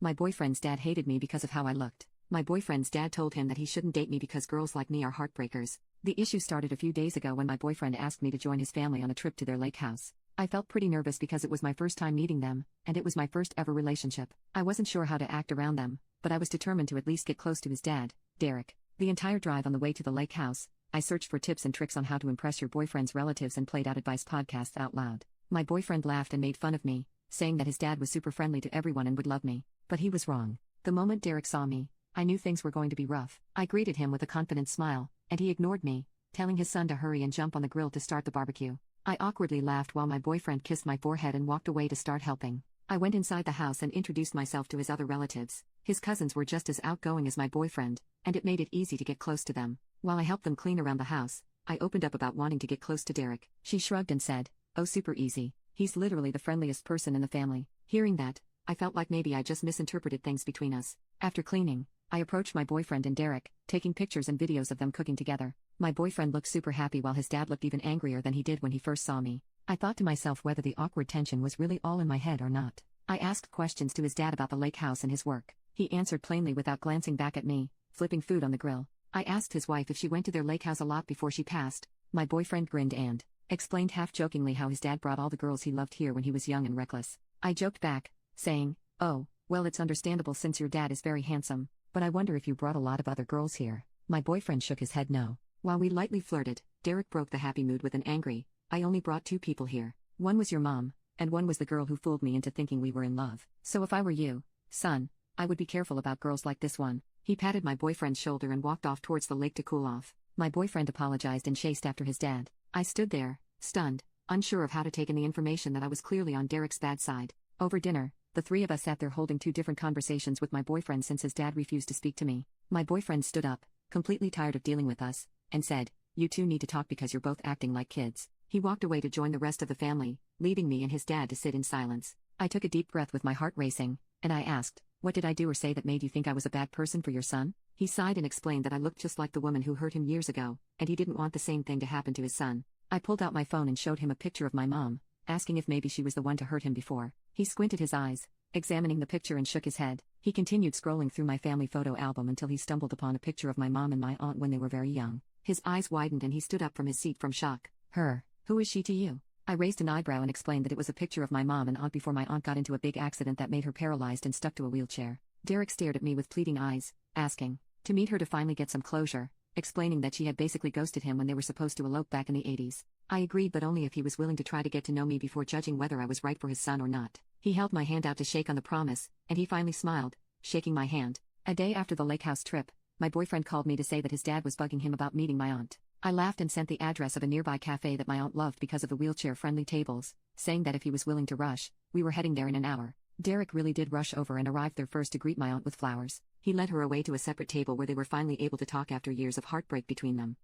My boyfriend's dad hated me because of how I looked. My boyfriend's dad told him that he shouldn't date me because girls like me are heartbreakers. The issue started a few days ago when my boyfriend asked me to join his family on a trip to their lake house. I felt pretty nervous because it was my first time meeting them, and it was my first ever relationship. I wasn't sure how to act around them, but I was determined to at least get close to his dad, Derek. The entire drive on the way to the lake house, I searched for tips and tricks on how to impress your boyfriend's relatives and played out advice podcasts out loud. My boyfriend laughed and made fun of me, saying that his dad was super friendly to everyone and would love me. But he was wrong. The moment Derek saw me, I knew things were going to be rough. I greeted him with a confident smile, and he ignored me, telling his son to hurry and jump on the grill to start the barbecue. I awkwardly laughed while my boyfriend kissed my forehead and walked away to start helping. I went inside the house and introduced myself to his other relatives. His cousins were just as outgoing as my boyfriend, and it made it easy to get close to them. While I helped them clean around the house, I opened up about wanting to get close to Derek. She shrugged and said, "Oh, super easy. He's literally the friendliest person in the family." Hearing that, I felt like maybe I just misinterpreted things between us. After cleaning, I approached my boyfriend and Derek, taking pictures and videos of them cooking together. My boyfriend looked super happy while his dad looked even angrier than he did when he first saw me. I thought to myself whether the awkward tension was really all in my head or not. I asked questions to his dad about the lake house and his work. He answered plainly without glancing back at me, flipping food on the grill. I asked his wife if she went to their lake house a lot before she passed. My boyfriend grinned and explained half-jokingly how his dad brought all the girls he loved here when he was young and reckless. I joked back, saying, "Oh, well, it's understandable since your dad is very handsome, but I wonder if you brought a lot of other girls here." My boyfriend shook his head no. While we lightly flirted, Derek broke the happy mood with an angry, "I only brought 2 people here. One was your mom, and one was the girl who fooled me into thinking we were in love. So if I were you, son, I would be careful about girls like this one." He patted my boyfriend's shoulder and walked off towards the lake to cool off. My boyfriend apologized and chased after his dad. I stood there, stunned, unsure of how to take in the information that I was clearly on Derek's bad side. Over dinner, the 3 of us sat there holding 2 different conversations with my boyfriend since his dad refused to speak to me. My boyfriend stood up, completely tired of dealing with us, and said, "You two need to talk because you're both acting like kids." He walked away to join the rest of the family, leaving me and his dad to sit in silence. I took a deep breath with my heart racing, and I asked, "What did I do or say that made you think I was a bad person for your son?" He sighed and explained that I looked just like the woman who hurt him years ago, and he didn't want the same thing to happen to his son. I pulled out my phone and showed him a picture of my mom, asking if maybe she was the one to hurt him before. He squinted his eyes, examining the picture and shook his head. He continued scrolling through my family photo album until he stumbled upon a picture of my mom and my aunt when they were very young. His eyes widened and he stood up from his seat from shock. "Her? Who is she to you?" I raised an eyebrow and explained that it was a picture of my mom and aunt before my aunt got into a big accident that made her paralyzed and stuck to a wheelchair. Derek stared at me with pleading eyes, asking to meet her to finally get some closure, explaining that she had basically ghosted him when they were supposed to elope back in the 80s. I agreed, but only if he was willing to try to get to know me before judging whether I was right for his son or not. He held my hand out to shake on the promise, and he finally smiled, shaking my hand. A day after the lake house trip, my boyfriend called me to say that his dad was bugging him about meeting my aunt. I laughed and sent the address of a nearby cafe that my aunt loved because of the wheelchair-friendly tables, saying that if he was willing to rush, we were heading there in an hour. Derek really did rush over and arrived there first to greet my aunt with flowers. He led her away to a separate table where they were finally able to talk after years of heartbreak between them.